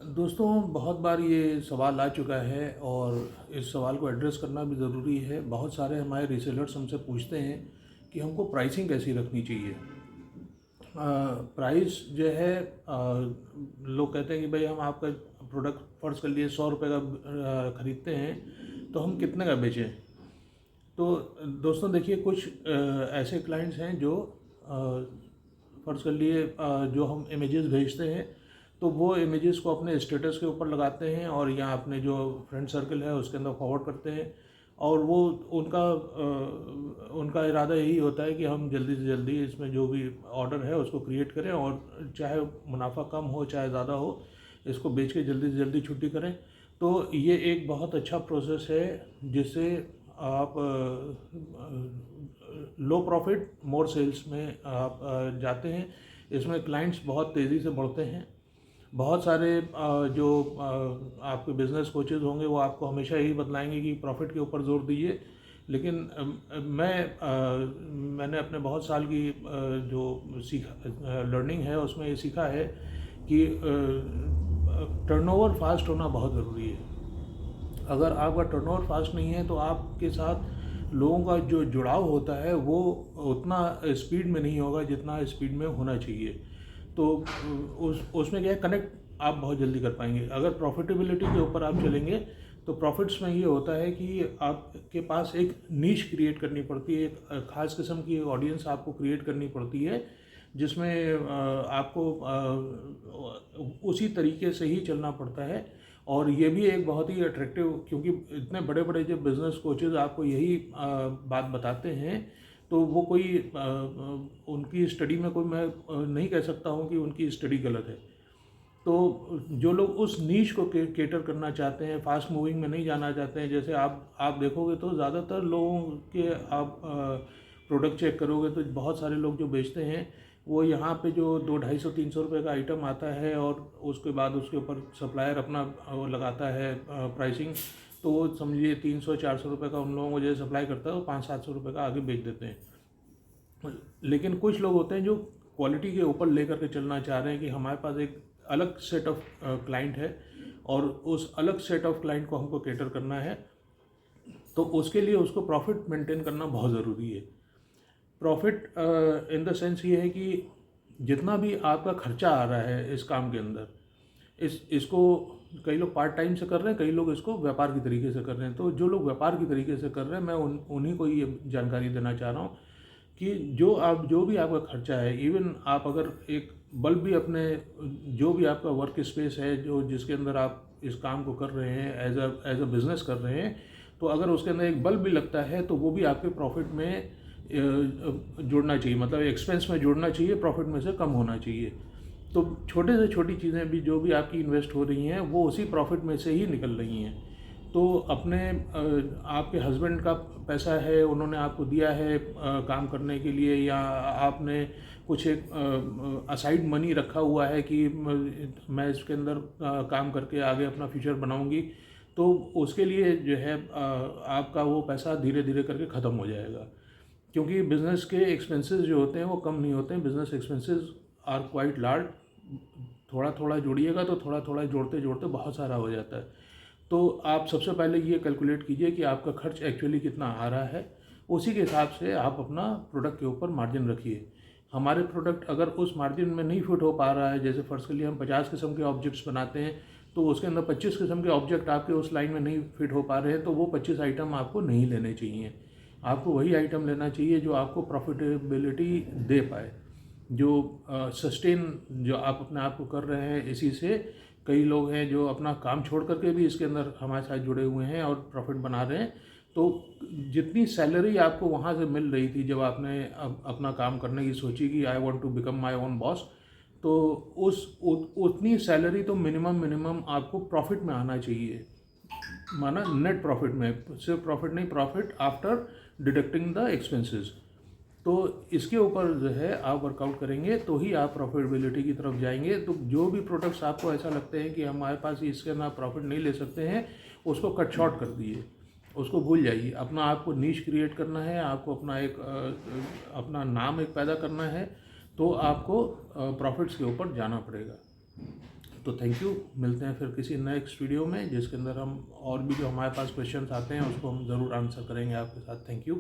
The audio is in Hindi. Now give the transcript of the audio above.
दोस्तों, बहुत बार ये सवाल आ चुका है और इस सवाल को एड्रेस करना भी ज़रूरी है। बहुत सारे हमारे रीसेलर्स हमसे पूछते हैं कि हमको प्राइसिंग कैसी रखनी चाहिए। प्राइस जो है, लोग कहते हैं कि भाई हम आपका प्रोडक्ट फ़र्ज़ कर लिए 100 रुपये का ख़रीदते हैं, तो हम कितने का बेचें। तो दोस्तों देखिए, कुछ ऐसे क्लाइंट्स हैं जो फ़र्ज़ कर लिए जो हम इमेजेस भेजते हैं, तो वो इमेजेस को अपने स्टेटस के ऊपर लगाते हैं और या अपने जो फ्रेंड सर्कल है उसके अंदर फॉरवर्ड करते हैं। और वो उनका इरादा यही होता है कि हम जल्दी से जल्दी इसमें जो भी ऑर्डर है उसको क्रिएट करें, और चाहे मुनाफा कम हो चाहे ज़्यादा हो, इसको बेच के जल्दी से जल्दी छुट्टी करें। तो ये एक बहुत अच्छा प्रोसेस है जिससे आप लो प्रॉफिट मोर सेल्स में आप जाते हैं। इसमें क्लाइंट्स बहुत तेज़ी से बढ़ते हैं। बहुत सारे जो आपके बिजनेस कोचेज़ होंगे वो आपको हमेशा यही बतलाएंगे कि प्रॉफिट के ऊपर जोर दीजिए, लेकिन मैंने अपने बहुत साल की जो लर्निंग है उसमें ये सीखा है कि टर्नओवर फास्ट होना बहुत ज़रूरी है। अगर आपका टर्नओवर फास्ट नहीं है तो आपके साथ लोगों का जो जुड़ाव होता है वो उतना स्पीड में नहीं होगा जितना स्पीड में होना चाहिए। तो उसमें क्या है, कनेक्ट आप बहुत जल्दी कर पाएंगे। अगर प्रॉफिटेबिलिटी के ऊपर आप चलेंगे तो प्रॉफिट्स में ये होता है कि आपके पास एक नीश क्रिएट करनी पड़ती है, एक ख़ास किस्म की ऑडियंस आपको क्रिएट करनी पड़ती है, जिसमें आपको उसी तरीके से ही चलना पड़ता है। और ये भी एक बहुत ही अट्रैक्टिव, क्योंकि इतने बड़े बड़े जो बिज़नेस कोचेज़ आपको यही बात बताते हैं, तो वो कोई उनकी स्टडी में कोई मैं नहीं कह सकता हूँ कि उनकी स्टडी गलत है। तो जो लोग उस नीश को केटर करना चाहते हैं, फास्ट मूविंग में नहीं जाना चाहते हैं, जैसे आप देखोगे तो ज़्यादातर लोगों के आप प्रोडक्ट चेक करोगे तो बहुत सारे लोग जो बेचते हैं वो यहाँ पे जो 200-250-300 रुपये का आइटम आता है और उसके बाद उसके ऊपर सप्लायर अपना वो लगाता है प्राइसिंग, तो वो समझिए 300-400 रुपये का उन लोगों को जैसे सप्लाई करता है वो 500-700 रुपये का आगे बेच देते हैं। लेकिन कुछ लोग होते हैं जो क्वालिटी के ऊपर लेकर के चलना चाह रहे हैं कि हमारे पास एक अलग सेट ऑफ क्लाइंट है और उस अलग सेट ऑफ क्लाइंट को हमको केटर करना है, तो उसके लिए उसको प्रॉफिट मेंटेन करना बहुत ज़रूरी है। प्रॉफिट इन द सेंस ये है कि जितना भी आपका खर्चा आ रहा है इस काम के अंदर, इसको कई लोग पार्ट टाइम से कर रहे हैं, कई लोग इसको व्यापार की तरीके से कर रहे हैं। तो जो लोग व्यापार की तरीके से कर रहे हैं, मैं उन्हीं को ये जानकारी देना चाह रहा हूँ कि जो भी आपका खर्चा है, इवन आप अगर एक बल्ब भी अपने, जो भी आपका वर्क स्पेस है जो जिसके अंदर आप इस काम को कर रहे हैं, एज अ बिज़नेस कर रहे हैं, तो अगर उसके अंदर एक बल्ब भी लगता है तो वो भी आपके प्रॉफिट में जुड़ना चाहिए, मतलब एक्सपेंस में जुड़ना चाहिए, प्रॉफिट में से कम होना चाहिए। तो छोटे से छोटी चीज़ें भी जो भी आपकी इन्वेस्ट हो रही हैं वो उसी प्रॉफिट में से ही निकल रही हैं। तो अपने आपके हस्बैंड का पैसा है, उन्होंने आपको दिया है काम करने के लिए, या आपने कुछ एक असाइड मनी रखा हुआ है कि मैं इसके अंदर काम करके आगे अपना फ्यूचर बनाऊंगी, तो उसके लिए जो है आपका वो पैसा धीरे धीरे करके ख़त्म हो जाएगा। क्योंकि बिज़नेस के एक्सपेंसेस जो होते हैं वो कम नहीं होते हैं, business expenses are quite large. थोड़ा थोड़ा जोड़िएगा तो थोड़ा थोड़ा जोड़ते जोड़ते बहुत सारा हो जाता है। तो आप सबसे पहले ये कैलकुलेट कीजिए कि आपका खर्च एक्चुअली कितना आ रहा है, उसी के हिसाब से आप अपना प्रोडक्ट के ऊपर मार्जिन रखिए। हमारे प्रोडक्ट अगर उस मार्जिन में नहीं फिट हो पा रहा है, जैसे फ़र्ज़ के लिए हम 50 किस्म के ऑब्जेक्ट्स बनाते हैं, तो उसके अंदर 25 किस्म के ऑब्जेक्ट आपके उस लाइन में नहीं फिट हो पा रहे हैं, तो वो 25 आइटम आपको नहीं लेने चाहिए। आपको वही आइटम लेना चाहिए जो आपको प्रॉफिटेबिलिटी दे पाए, जो सस्टेन जो आप अपने आप को कर रहे हैं। इसी से कई लोग हैं जो अपना काम छोड़ करके भी इसके अंदर हमारे साथ जुड़े हुए हैं और प्रॉफिट बना रहे हैं। तो जितनी सैलरी आपको वहाँ से मिल रही थी जब आपने अपना काम करने की सोची कि I want to become my own boss, तो उतनी सैलरी तो मिनिमम आपको प्रॉफिट में आना चाहिए, माना नेट प्रॉफिट में, सिर्फ प्रॉफिट नहीं, profit after deducting the expenses. तो इसके ऊपर जो है आप वर्कआउट करेंगे तो ही आप प्रॉफिटेबिलिटी की तरफ जाएंगे। तो जो भी प्रोडक्ट्स आपको ऐसा लगते हैं कि हमारे पास इसके अंदर प्रॉफिट नहीं ले सकते हैं, उसको कट शॉर्ट कर दिए, उसको भूल जाइए। अपना आपको नीश क्रिएट करना है, आपको अपना एक अपना नाम एक पैदा करना है, तो आपको प्रॉफिट्स के ऊपर जाना पड़ेगा। तो थैंक यू, मिलते हैं फिर किसी नेक्स्ट वीडियो में जिसके अंदर हम और भी जो हमारे पास क्वेश्चंस आते हैं उसको हम ज़रूर आंसर करेंगे आपके साथ। Thank you.